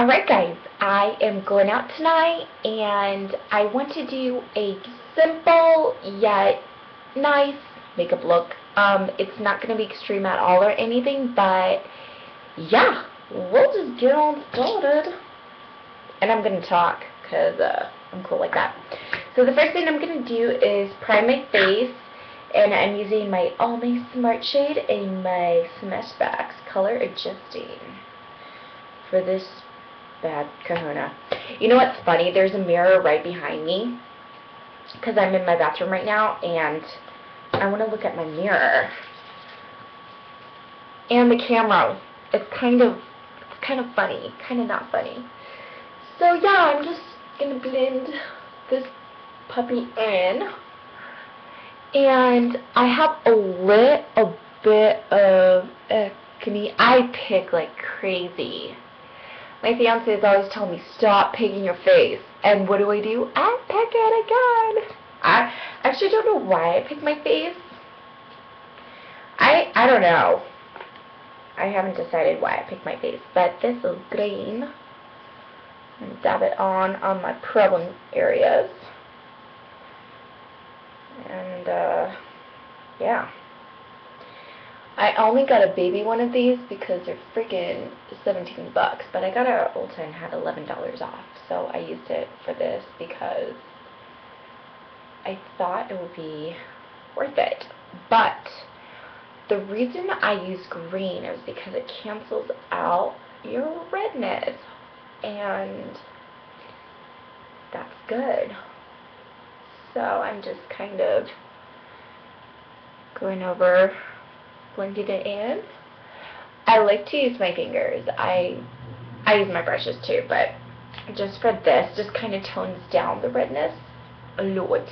Alright guys, I am going out tonight and I want to do a simple yet nice makeup look. It's not going to be extreme at all or anything, but yeah, we'll just get on started. And I'm going to talk because I'm cool like that. So the first thing I'm going to do is prime my face, and I'm using my All My Smart shade and my Smashbox Color Adjusting for this bad kahuna. You know what's funny? There's a mirror right behind me because I'm in my bathroom right now and I want to look at my mirror. And the camera, it's kind of funny, kind of not funny. So yeah, I'm just gonna blend this puppy in. And I have a little bit of acne. I pick like crazy. My fiance is always telling me, stop picking your face. And what do? I pick it again. I actually don't know why I pick my face. I don't know. I haven't decided why I pick my face. But this is green. And dab it on my problem areas. And yeah. I only got a baby one of these because they're freaking 17 bucks, but I got it at Ulta and had $11 off, so I used it for this because I thought it would be worth it. But the reason I use green is because it cancels out your redness, and that's good. So I'm just kind of going over, blending it in. I like to use my fingers. I use my brushes too, but just for this, just kind of tones down the redness a lot.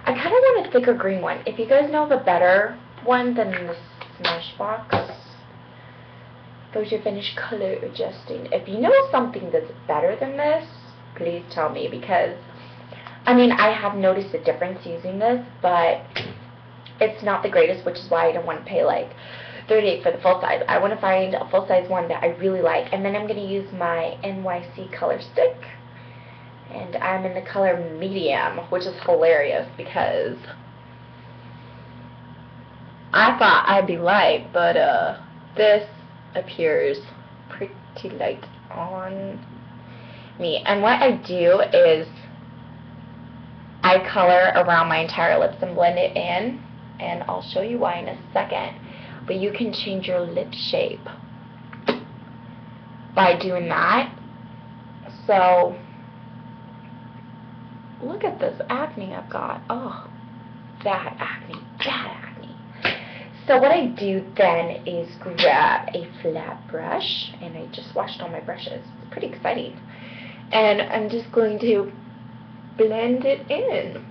I kind of want a thicker green one. If you guys know of a better one than the Smashbox Photo Finish Color Adjusting, if you know something that's better than this, please tell me, because I mean, I have noticed a difference using this, but it's not the greatest, which is why I don't want to pay like $38 for the full size. I want to find a full size one that I really like, and then I'm going to use my NYC color stick, and I'm in the color medium, which is hilarious because I thought I'd be light, but this appears pretty light on me. And what I do is I color around my entire lips and blend it in, and I'll show you why in a second. But you can change your lip shape by doing that. So look at this acne I've got. Oh, bad acne, bad acne. So what I do then is grab a flat brush, and I just washed all my brushes. It's pretty exciting. And I'm just going to blend it in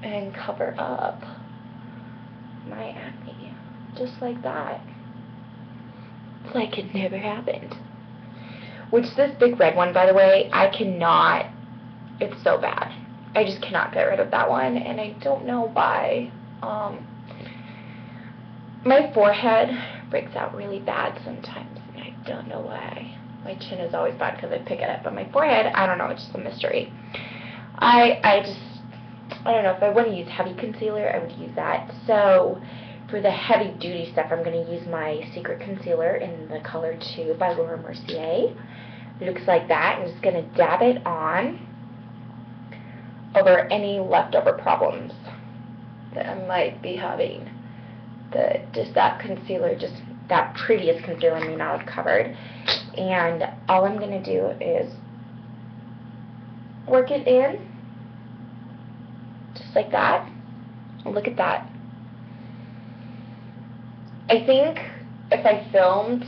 and cover up my acne just like that. It's like it never happened. Which this big red one, by the way, I cannot, it's so bad. I just cannot get rid of that one, and I don't know why. My forehead breaks out really bad sometimes, and I don't know why. My chin is always bad because I pick it up, but my forehead, I don't know, it's just a mystery. I don't know, if I want to use heavy concealer, I would use that. So for the heavy duty stuff, I'm going to use my Secret Concealer in the color 2 by Laura Mercier. It looks like that. I'm just going to dab it on over any leftover problems that I might be having. Just that concealer, just that previous concealer may not have covered. And all I'm going to do is work it in just like that. Look at that. I think if I filmed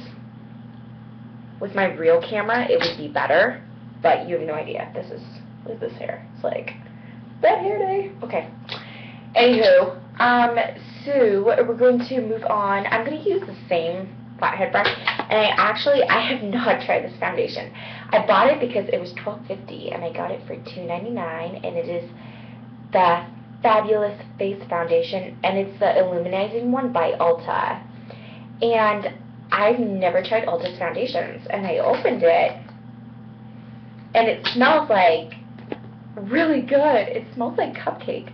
with my real camera, it would be better, but you have no idea. Look at this hair. It's like bad hair day. Okay. Anywho, so we're going to move on. I'm going to use the same flathead brush, and I have not tried this foundation. I bought it because it was $12.50, and I got it for $2.99, and it is the Fabulous Face Foundation, and it's the Illuminizing one by Ulta. And I've never tried Ulta's foundations, and I opened it, and it smells like really good. It smells like cupcake.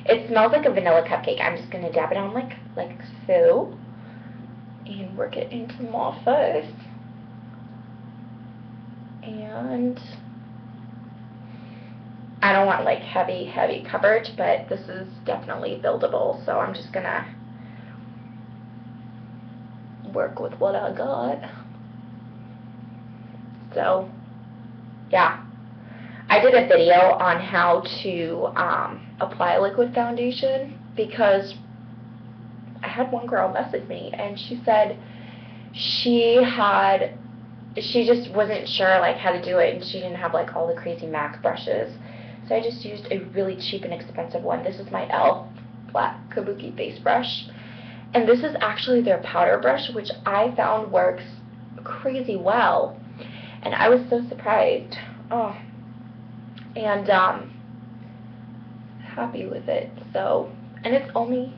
It smells like a vanilla cupcake. I'm just gonna dab it on like so, and work it into my office. And I don't want like heavy coverage, but this is definitely buildable, so I'm just gonna work with what I got. So yeah, I did a video on how to apply liquid foundation, because I had one girl message me and she said she just wasn't sure like how to do it, and she didn't have like all the crazy MAC brushes. So I just used a really cheap and expensive one. This is my e.l.f. Black Kabuki face brush. And this is actually their powder brush, which I found works crazy well. And I was so surprised. Oh. And happy with it. So, and it's only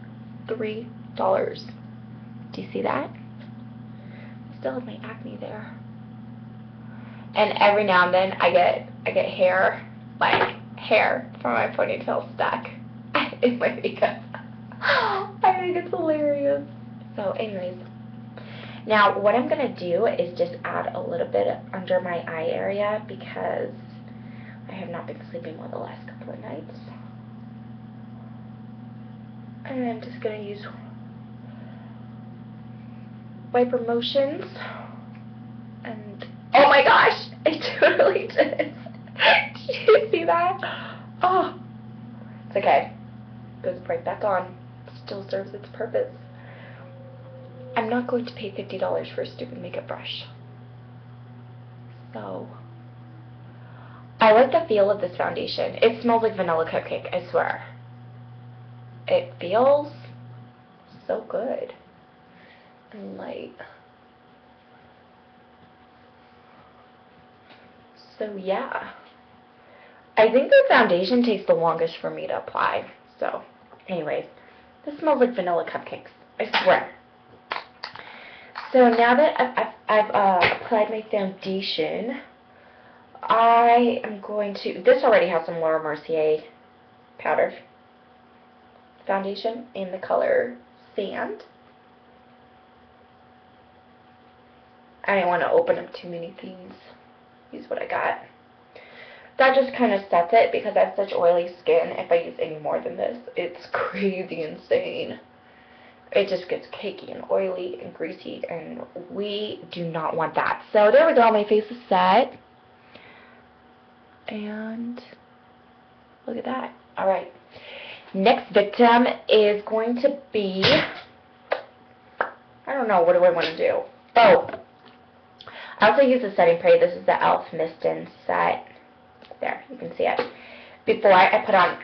$3. Do you see that? I still have my acne there. And every now and then I get hair, like hair from my ponytail stuck in my makeup. I think it's hilarious. So anyways, now what I'm going to do is just add a little bit under my eye area, because I have not been sleeping well the last couple of nights. And I'm just going to use wiper motions. And oh my gosh, it totally did. Did you see that? Oh, it's okay. Goes right back on. Still serves its purpose. I'm not going to pay $50 for a stupid makeup brush. So, I like the feel of this foundation. It smells like vanilla cupcake, I swear. It feels so good and light. So yeah, I think the foundation takes the longest for me to apply. So anyways, this smells like vanilla cupcakes, I swear. So now that I've applied my foundation, I am going to, this already has some Laura Mercier powder foundation in the color Sand. I didn't want to open up too many things. Use what I got. That just kind of sets it, because I have such oily skin. If I use any more than this, it's crazy insane. It just gets cakey and oily and greasy, and we do not want that. So there we go, my face is set. And look at that. Alright. Next victim is going to be, I don't know, what do I want to do? Oh, I also use a setting spray. This is the e.l.f. Mist and Set. There, you can see it. Before I put on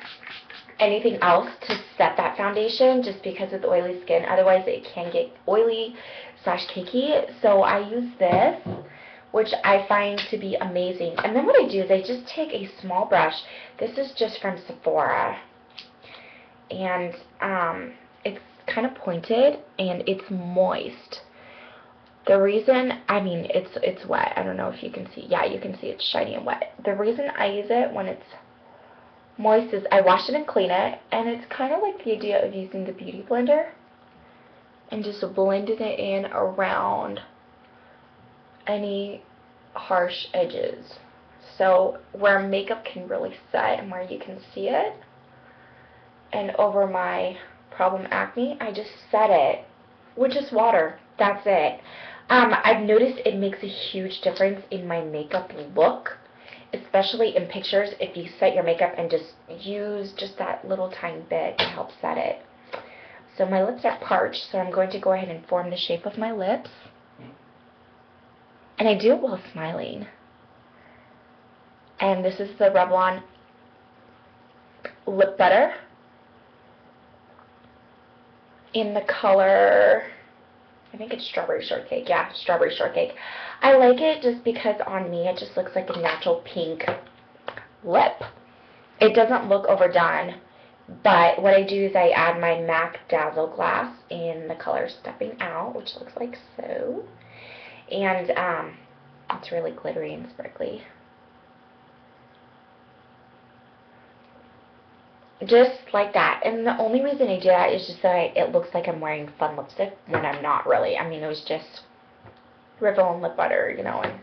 anything else to set that foundation, just because of the oily skin. Otherwise, it can get oily / cakey. So I use this, which I find to be amazing. And then what I do is I just take a small brush. This is just from Sephora. And it's kind of pointed, and it's moist. The reason, I mean, it's wet. I don't know if you can see. Yeah, you can see it's shiny and wet. The reason I use it when it's moist is I wash it and clean it, and it's kind of like the idea of using the beauty blender and just blending it in around any harsh edges. So where makeup can really set and where you can see it, and over my problem acne, I just set it with just water. That's it. I've noticed it makes a huge difference in my makeup look, especially in pictures, if you set your makeup and just use just that little tiny bit to help set it. So my lips are parched, so I'm going to go ahead and form the shape of my lips. And I do it while smiling. And this is the Revlon Lip Butter in the color, I think it's Strawberry Shortcake. Yeah, Strawberry Shortcake. I like it just because on me it just looks like a natural pink lip. It doesn't look overdone. But what I do is I add my MAC Dazzle Glass in the color Stepping Out, which looks like so. And it's really glittery and sparkly. Just like that. And the only reason I do that is just that it looks like I'm wearing fun lipstick when I'm not really. I mean, it was just Revlon lip butter, you know, and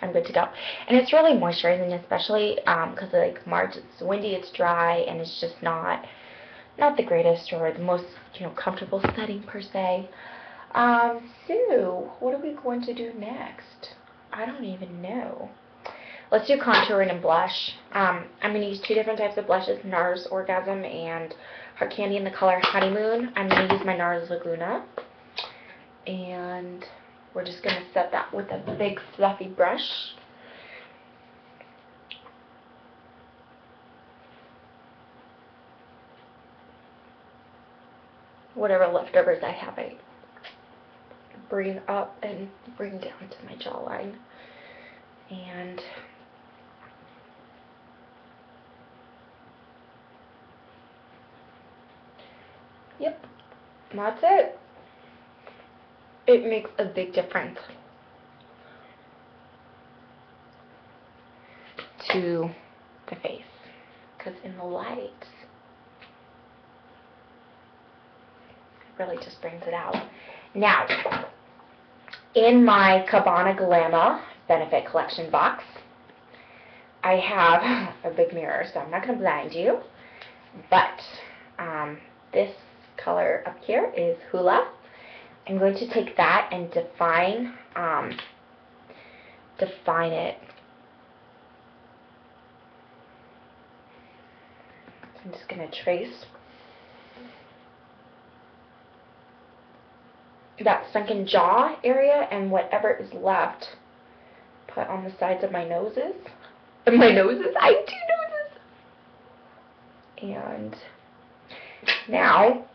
I'm good to go. And it's really moisturizing, especially because like March, it's windy, it's dry, and it's just not the greatest or the most, you know, comfortable setting per se. So what are we going to do next? I don't even know. Let's do contouring and blush. I'm going to use two different types of blushes, NARS Orgasm and Heart Candy in the color Honeymoon. I'm going to use my NARS Laguna. And we're just going to set that with a big fluffy brush. Whatever leftovers I have, I bring up and bring down to my jawline. And yep, that's it. It makes a big difference to the face, because in the light, it really just brings it out. Now, in my Cabana Glamour Benefit Collection box, I have a big mirror, so I'm not going to blind you, but this color up here is Hula. I'm going to take that and define it. I'm just going to trace that sunken jaw area and whatever is left, put on the sides of my noses. I have two noses. And now,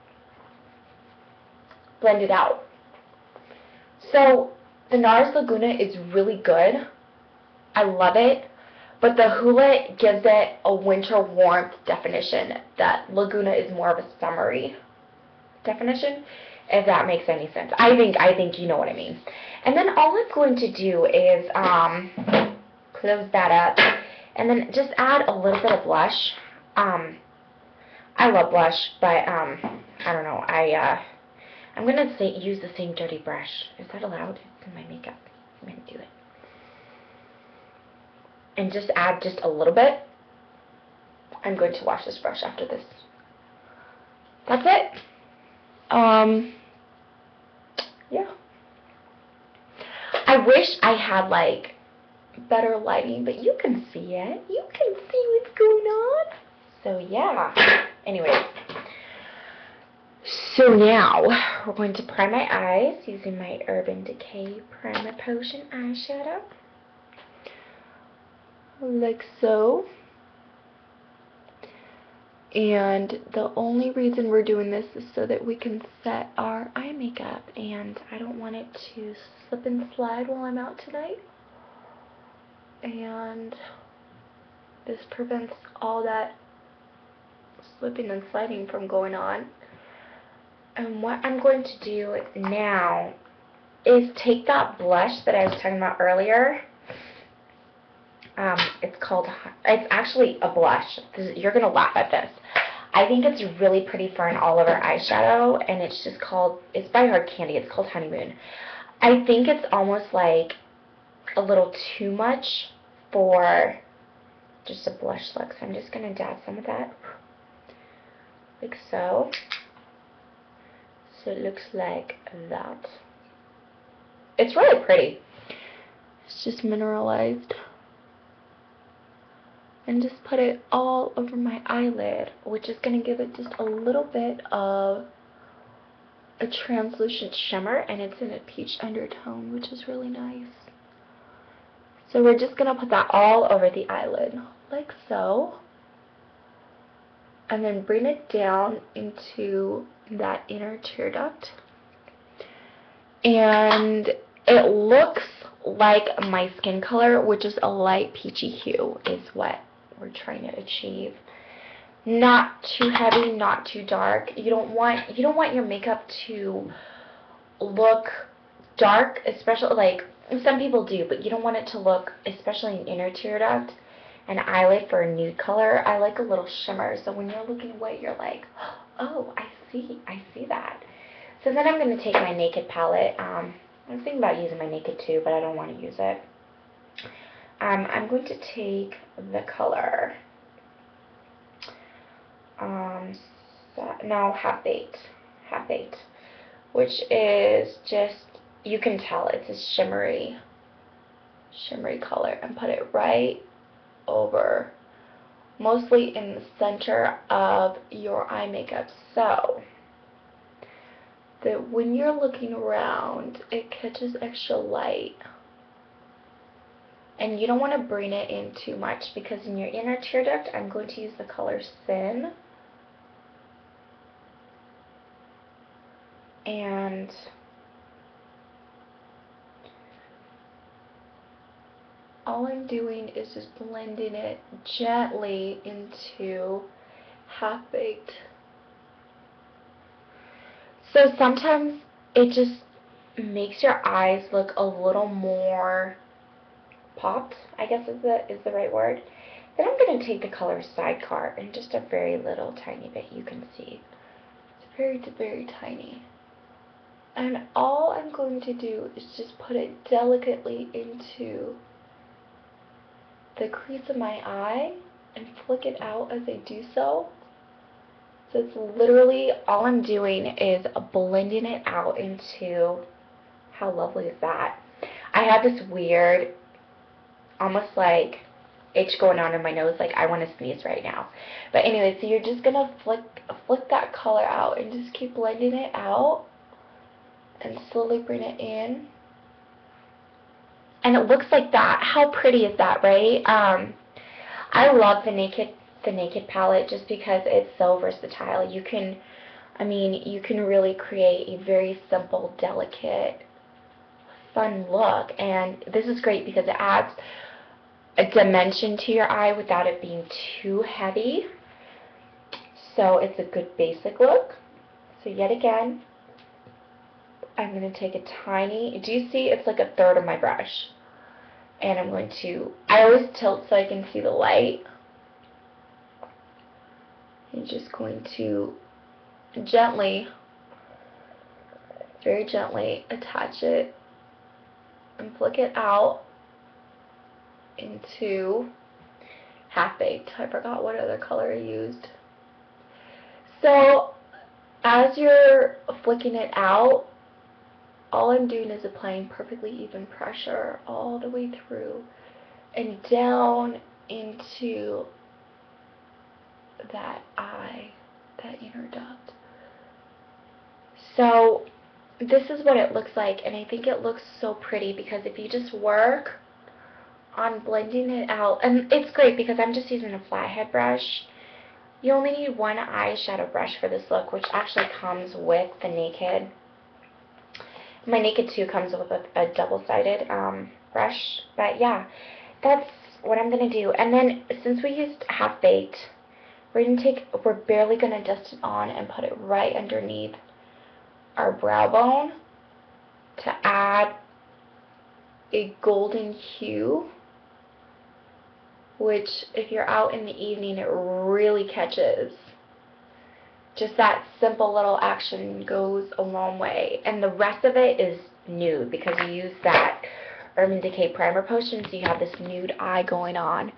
blend it out. So, the NARS Laguna is really good. I love it. But the Hula gives it a winter warmth definition. That Laguna is more of a summery definition, if that makes any sense. I think you know what I mean. And then all I'm going to do is close that up, and then just add a little bit of blush. I love blush, but I don't know. I'm gonna use the same dirty brush. Is that allowed? It's in my makeup. I'm gonna do it. And just add just a little bit. I'm going to wash this brush after this. That's it. Yeah. I wish I had like better lighting, but you can see it. You can see what's going on. So yeah. Anyway. So now we're going to prime my eyes using my Urban Decay Primer Potion eyeshadow. Like so. And the only reason we're doing this is so that we can set our eye makeup, and I don't want it to slip and slide while I'm out tonight. And this prevents all that slipping and sliding from going on. And what I'm going to do now is take that blush that I was talking about earlier. It's actually a blush. You're going to laugh at this. I think it's really pretty for an all-over eyeshadow, and it's by Heart Candy. It's called Honeymoon. I think it's almost like a little too much for just a blush look. So I'm just going to dab some of that, like so. So it looks like that. It's really pretty. It's just mineralized. And just put it all over my eyelid, which is going to give it just a little bit of a translucent shimmer, and it's in a peach undertone, which is really nice. So we're just going to put that all over the eyelid, like so, and then bring it down into that inner tear duct. And it looks like my skin color, which is a light peachy hue, is what we're trying to achieve. Not too heavy, not too dark. You don't want your makeup to look dark, especially like some people do, but you don't want it to look, especially in inner tear duct and eyelid for a nude color. I like a little shimmer, so when you're looking away, you're like, oh, I see that. So then I'm going to take my Naked palette. I'm thinking about using my Naked too, but I don't want to use it. I'm going to take the color, Half Baked, which is just, you can tell it's a shimmery color, and put it right over, mostly in the center of your eye makeup, so that when you're looking around, it catches extra light. And you don't want to bring it in too much, because in your inner tear duct, I'm going to use the color Sin. And all I'm doing is just blending it gently into Half Baked. So sometimes it just makes your eyes look a little more popped, I guess is the right word. Then I'm going to take the color Sidecar, and just a very little tiny bit, you can see. It's very, very tiny. And all I'm going to do is just put it delicately into the crease of my eye and flick it out as I do so. So it's literally, all I'm doing is blending it out into, how lovely is that? I have this weird, almost like itch going on in my nose, like I want to sneeze right now. But anyway, so you're just going to flick that color out and just keep blending it out and slowly bring it in. And it looks like that. How pretty is that, right? I love the Naked palette just because it's so versatile. You can really create a very simple, delicate, fun look. And this is great because it adds a dimension to your eye without it being too heavy. So it's a good basic look. So yet again, I'm going to take a tiny, do you see, it's like a third of my brush. And I'm going to, I always tilt so I can see the light. I'm just going to gently, very gently attach it and flick it out into Half Baked. I forgot what other color I used. So as you're flicking it out, all I'm doing is applying perfectly even pressure all the way through and down into that eye, that inner duct. So this is what it looks like, and I think it looks so pretty because if you just work on blending it out, and it's great because I'm just using a flathead brush. You only need one eyeshadow brush for this look, which actually comes with the Naked. My Naked 2 comes with a double-sided brush, but yeah, that's what I'm going to do. And then, since we used Half Baked, we're barely going to dust it on and put it right underneath our brow bone to add a golden hue, which, if you're out in the evening, it really catches. Just that simple little action goes a long way. And the rest of it is nude because you use that Urban Decay Primer Potion, so you have this nude eye going on.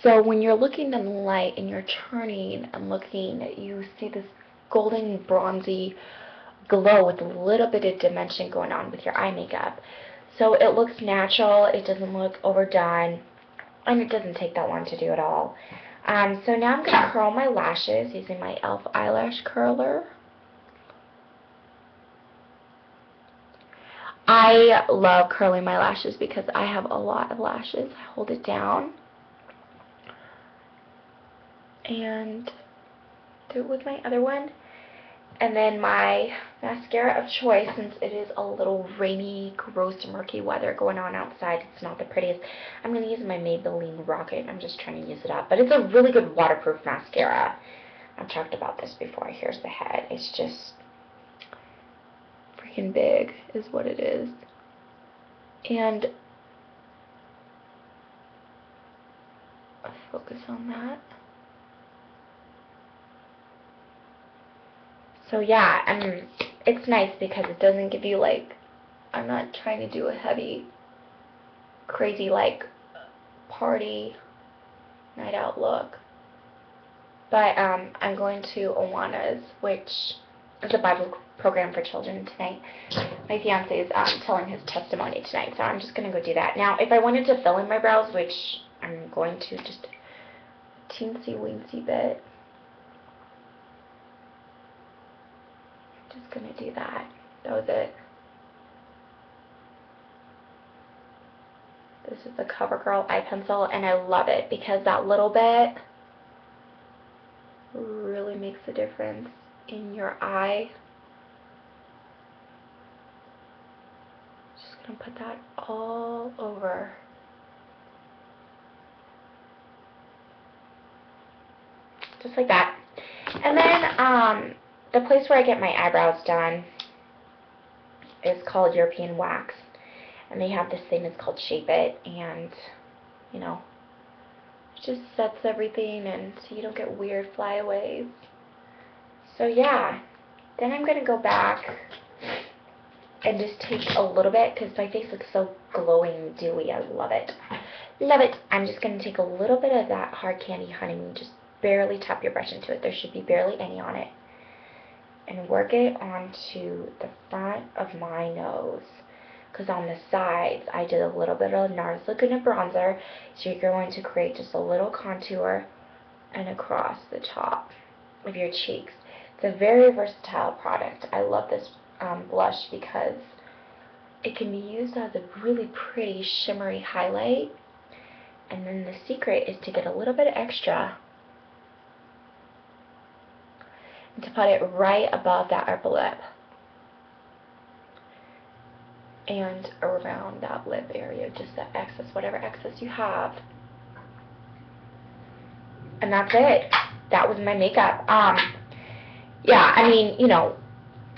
So when you're looking in the light and you're turning and looking, you see this golden bronzy glow with a little bit of dimension going on with your eye makeup. So it looks natural, it doesn't look overdone, and it doesn't take that long to do at all. So now I'm going to curl my lashes using my e.l.f. eyelash curler. I love curling my lashes because I have a lot of lashes. I hold it down and do it with my other one. And then my mascara of choice, since it is a little rainy, gross, murky weather going on outside, it's not the prettiest. I'm going to use my Maybelline Rocket. I'm just trying to use it up. But it's a really good waterproof mascara. I've talked about this before. Here's the head. It's just freaking big is what it is. And focus on that. So yeah, it's nice because it doesn't give you like, I'm not trying to do a heavy, crazy like party night out look. But I'm going to Awana's, which is a Bible program for children tonight. My fiance is telling his testimony tonight, so I'm just going to go do that. Now, if I wanted to fill in my brows, which I'm going to just a teensy-weensy bit, just going to do that. That was it. This is the CoverGirl eye pencil, and I love it because that little bit really makes a difference in your eye. Just going to put that all over. Just like that. And then the place where I get my eyebrows done is called European Wax. And they have this thing that's called Shape It. And, you know, it just sets everything and so you don't get weird flyaways. So yeah. Then I'm going to go back and just take a little bit because my face looks so glowing and dewy. I love it. Love it. I'm just going to take a little bit of that Hard Candy Honey. Just barely tap your brush into it. There should be barely any on it. And work it onto the front of my nose. Because on the sides, I did a little bit of NARS Laguna bronzer. So you're going to create just a little contour and across the top of your cheeks. It's a very versatile product. I love this blush because it can be used as a really pretty shimmery highlight. And then the secret is to get a little bit extra and to put it right above that upper lip and around that lip area, just the excess, whatever excess you have. And that's it. That was my makeup. Yeah, I mean, you know,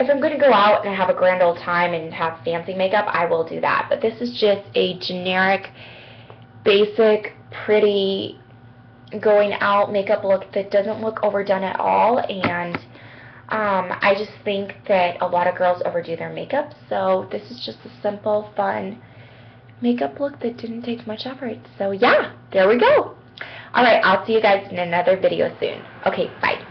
if I'm going to go out and have a grand old time and have fancy makeup, I will do that. But this is just a generic, basic, pretty, going out makeup look that doesn't look overdone at all. And I just think that a lot of girls overdo their makeup. So this is just a simple, fun makeup look that didn't take much effort. So yeah, there we go. Alright, I'll see you guys in another video soon. Okay, bye.